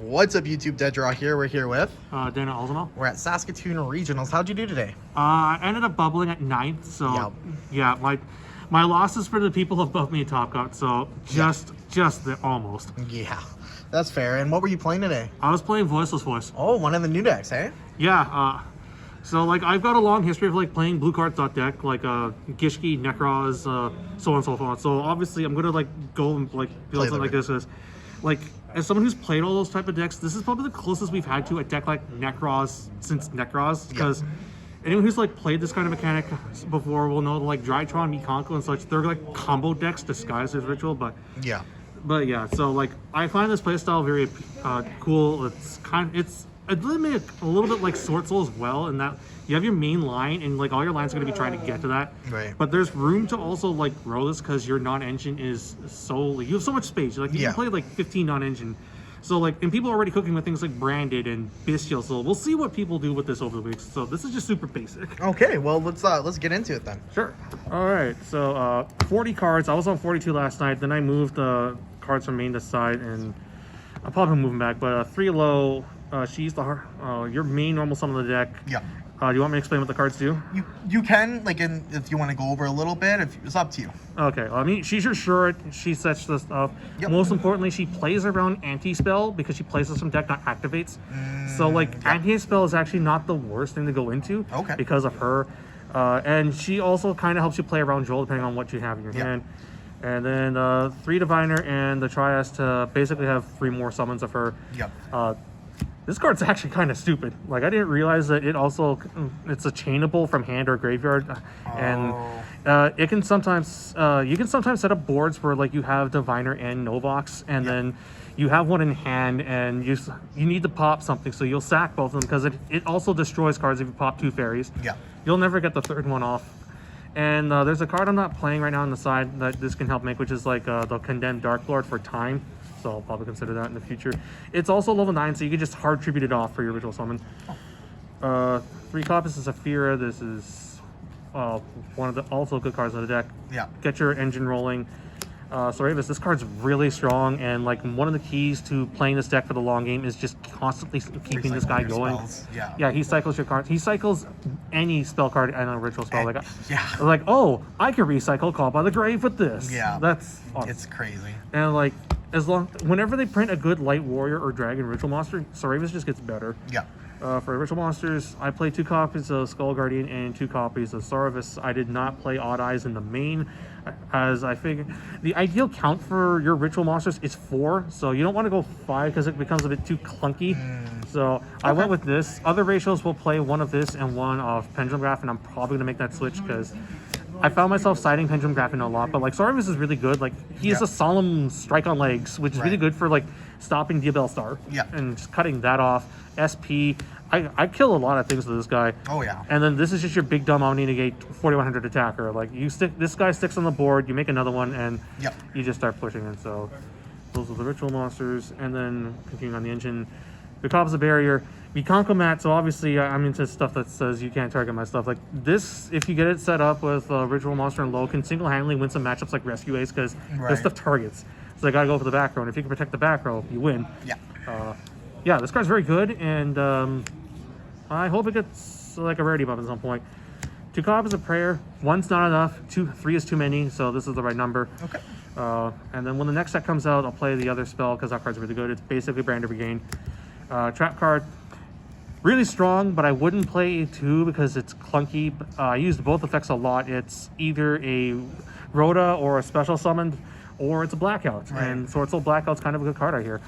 What's up, YouTube? Dead Draw here. We're here with Dana Alzamo. We're at Saskatoon Regionals. How'd you do today? I ended up bubbling at 9th, so yeah, my losses for the people above me top cut, so just almost. Yeah, that's fair. And what were you playing today? I was playing Voiceless Voice. Oh, one of the new decks, eh? Yeah, so like I've got a long history of like playing blue cards deck, like Gishki, Necros, so on and so forth. So obviously I'm gonna like go and like build something like this. Like as someone who's played all those type of decks, this is probably the closest we've had to a deck like Necros since Necros, because anyone who's like played this kind of mechanic before will know like Drytron, Mikanko, and such. They're like combo decks disguised as ritual, but yeah. So like I find this playstyle very cool. It's a little bit like Sword Soul as well, in that you have your main line and like all your lines are going to be trying to get to that. Right. But there's room to also like grow this because your non-engine is so like, you have so much space. Like you can play like 15 non-engine. So like, and people are already cooking with things like Branded and Bestial. So we'll see what people do with this over the weeks. So this is just super basic. Okay, well let's get into it then. Sure. All right. So 40 cards. I was on 42 last night. Then I moved the cards from main to side, and I'll probably move them back. But 3 low. She's your main normal summon of the deck. Yeah. Do you want me to explain what the cards do? You can, like, if you want to go over a little bit, it's up to you. Okay. Well, I mean, she's your short. She sets this up. Yep. Most importantly, she plays around anti-spell because she plays this from deck, not activates. So, like, anti-spell is actually not the worst thing to go into. Okay. Because of her. And she also kind of helps you play around Joel depending on what you have in your hand. And then 3 Diviner and the Trias to basically have 3 more summons of her. Yep. This card's actually kind of stupid. Like, I didn't realize that it's a chainable from hand or graveyard. And it can sometimes, you can sometimes set up boards where like you have Diviner and Novox, and then you have one in hand and you need to pop something. So you'll sack both of them because it also destroys cards if you pop 2 fairies. Yeah. You'll never get the 3rd one off. And there's a card I'm not playing right now on the side that this can help make, which is like the Condemned Dark Lord for time. So I'll probably consider that in the future. It's also level 9, so you can just hard tribute it off for your ritual summon. 3 copies of Saphira. This is one of the also good cards on the deck. Yeah. Get your engine rolling. Soravis, this card's really strong, and like one of the keys to playing this deck for the long game is just constantly keeping this guy going. Yeah, he cycles your cards. He cycles any spell card and a ritual spell. Like, oh, I can recycle Call by the Grave with this. Yeah, that's awesome. It's crazy. And like, whenever they print a good light warrior or dragon ritual monster, Soravis just gets better. Yeah. For ritual monsters, I play 2 copies of Skull Guardian and 2 copies of Soravis. I did not play Odd Eyes in the main, as I figured the ideal count for your ritual monsters is 4, so you don't want to go 5 because it becomes a bit too clunky. So I went with this. Other ratios will play 1 of this and 1 of Pendulum Graph, and I'm probably gonna make that switch because I found myself siding Pendulum Graffin a lot, but like Soravis is really good. Like he is a solemn strike on legs, which is really good for like stopping Diabell Star. Yeah. And just cutting that off. SP. I kill a lot of things with this guy. Oh yeah. And then this is just your big dumb Omni Negate 4100 attacker. Like this guy sticks on the board, you make another one, and you just start pushing it. So those are the ritual monsters, and then continuing on the engine. The cops a barrier. Mikanko Mat, so obviously I'm into stuff that says you can't target my stuff. Like this, if you get it set up with Ritual Monster and low, can single-handedly win some matchups like Rescue Ace because this stuff targets. So I gotta go for the back row, and if you can protect the back row, you win. Yeah. Yeah, this card's very good, and I hope it gets like a rarity bump at some point. 2 copies of Prayer. 1's not enough. 3 is too many, so this is the right number. Okay. And then when the next set comes out, I'll play the other spell because that card's really good. It's basically Brander Regain. Trap card. Really strong, but I wouldn't play 2 because it's clunky. I used both effects a lot. It's either a Rhoda or a special summoned, or it's a Blackout. Right. And Sword Soul Blackout's kind of a good card out here.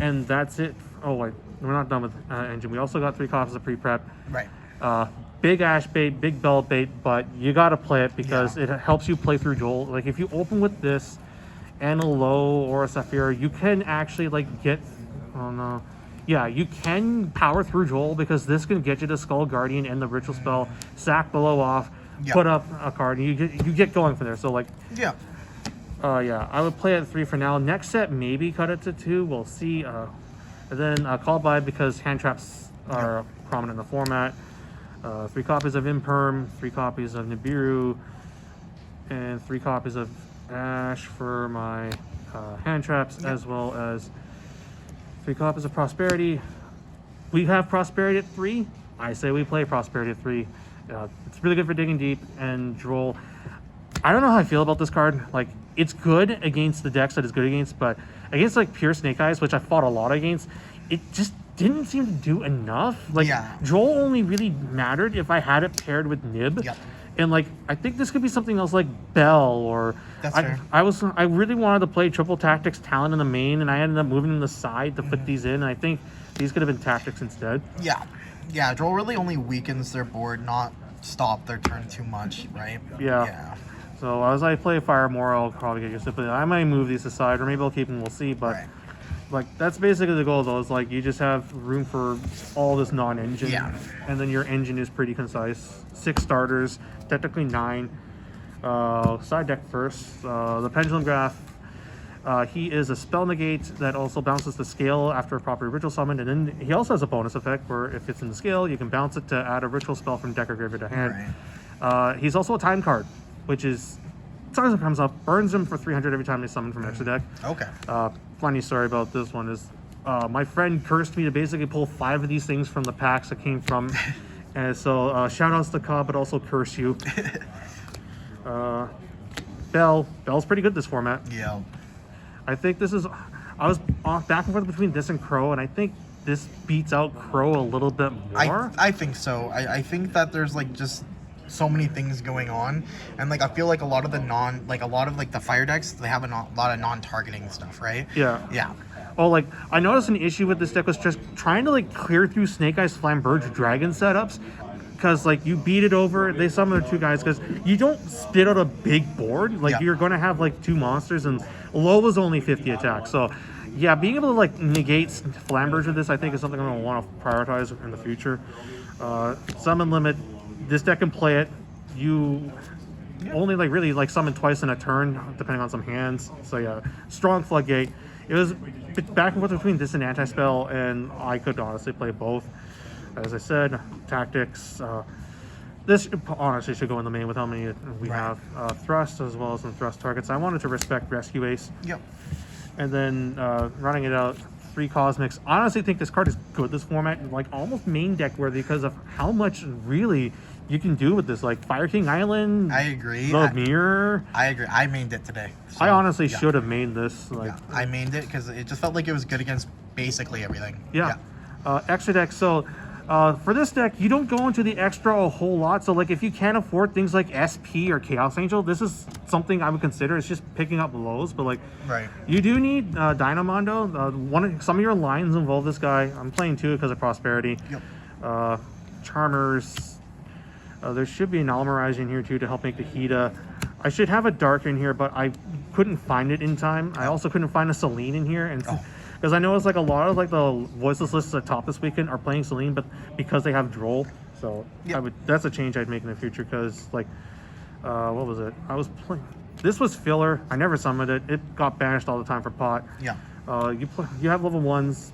And that's it. Oh wait, we're not done with engine. We also got 3 copies of pre-prep. Right. Big Ash bait, big Bell bait, but you gotta play it because it helps you play through Joel. Like if you open with this and a low or a Saphira, you can actually like get. Oh no. Yeah, you can power through Joel because this can get you to Skull Guardian and the ritual spell, sack below off, put up a card, and you get going from there. So like, yeah, I would play it at 3 for now. Next set, maybe cut it to 2. We'll see. And then call by because hand traps are prominent in the format. 3 copies of Imperm, 3 copies of Nibiru, and 3 copies of Ash for my hand traps, as well as 3 copies of Prosperity. We have Prosperity at 3. I say we play Prosperity at 3. It's really good for digging deep and Droll. I don't know how I feel about this card. Like, it's good against the decks that it's good against, but against like pure Snake Eyes, which I fought a lot against, it just didn't seem to do enough. Like, Droll only really mattered if I had it paired with Nib. Yep. And like, I think this could be something else like Bell or I really wanted to play Triple Tactics Talon in the main, and I ended up moving them to the side to fit these in. And I think these could have been Tactics instead. Yeah, Droll really only weakens their board, not stop their turn too much, right? Yeah. So as I play Fire more, I'll probably get used to it. I might move these aside, or maybe I'll keep them. We'll see. But like, that's basically the goal, though. Is like, you just have room for all this non-engine, and then your engine is pretty concise. 6 starters, technically 9. Side deck first. The Pendulum Graph. He is a spell negate that also bounces the scale after a proper ritual summon, and then he also has a bonus effect where if it's in the scale, you can bounce it to add a ritual spell from deck or graveyard to hand. He's also a time card, which is sometimes it comes up, burns him for 300 every time they summon from extra deck. Funny story about this one is my friend cursed me to basically pull 5 of these things from the packs that came from. And so shout outs to Cobb, but also curse you. Bell's pretty good this format. I think this is, I was back and forth between this and Crow, and I think this beats out Crow a little bit more. I think so. I think that there's like just so many things going on, and like I feel like a lot of the fire decks, they have a lot of non-targeting stuff, right? Yeah. Oh, like, I noticed an issue with this deck was just trying to like clear through Snake Eyes Flamberge Dragon setups, because like you beat it over, they summon the 2 guys, because you don't spit out a big board. Like, you're going to have like 2 monsters, and low was only 50 attack. So yeah, being able to like negate Flamberge with this, I think, is something I'm going to want to prioritize in the future. Summon limit, this deck can play it. You only like really like summon twice in a turn, depending on some hands. So yeah, strong Floodgate. It was back and forth between this and Anti-Spell, and I could honestly play both. As I said, Tactics. This honestly should go in the main with how many we have. Thrust, as well as some Thrust targets. I wanted to respect Rescue Ace. And then running it out, 3 Cosmics. I honestly think this card is good, this format. Like, almost main deck worthy because of how much really you can do with this. Like, Fire King Island. I agree. The Mirror. I agree. I mained it today. So, I honestly should have made this. Like, I mained it because it just felt like it was good against basically everything. Extra deck. So for this deck, you don't go into the extra a whole lot. So like, if you can't afford things like SP or Chaos Angel, this is something I would consider. It's just picking up lows, but like, you do need Dynamondo. Some of your lines involve this guy. I'm playing 2 because of Prosperity. Charmers. There should be an Almirage in here too to help make the Hida. I should have a Dark in here, but I couldn't find it in time. I also couldn't find a Selene in here, and because I know it's like a lot of like the Voiceless lists at top this weekend are playing Selene, but because they have Droll, so that's a change I'd make in the future. Because like, what was it? I was playing. This was filler. I never summoned it. It got banished all the time for pot. You have level 1s.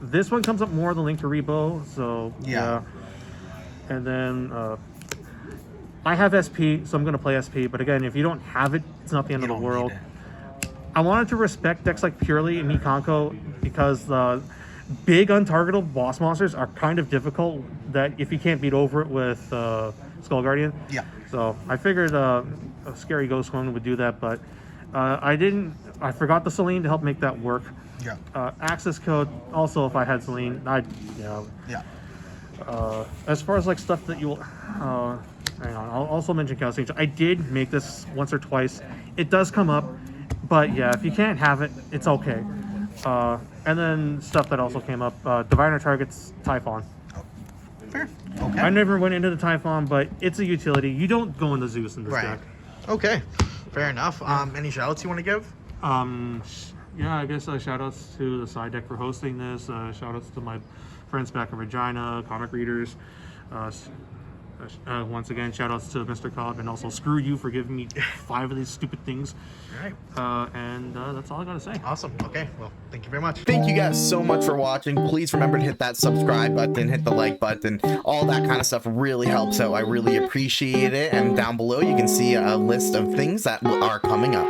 This one comes up more than Link to Rebo, so and then I have SP, so I'm going to play SP. But again, if you don't have it, it's not the end of the world. I wanted to respect decks like Purely and Mikanko because the big untargetable boss monsters are kind of difficult that if you can't beat over it with Skull Guardian. So I figured a Scary Ghost one would do that, but I didn't. I forgot the Selene to help make that work. Access code, also if I had Selene, as far as like stuff that you'll hang on, I'll also mention Chaos Angel. I did make this once or twice. It does come up, but yeah, if you can't have it, it's okay. And then stuff that also came up, Diviner targets Typhon. Fair. Okay. I never went into the Typhon, but it's a utility. You don't go into Zeus in this deck. Okay, fair enough. Any shout outs you want to give? Yeah, I guess shout outs to the side deck for hosting this. Shout outs to my friends back in Regina, comic readers. Once again, shout outs to Mr. Cobb, and also screw you for giving me 5 of these stupid things. And that's all I gotta say. Awesome. Okay, well, thank you very much. Thank you guys so much for watching. Please remember to hit that subscribe button, hit the like button, all that kind of stuff really helps out. I really appreciate it. And down below you can see a list of things that are coming up.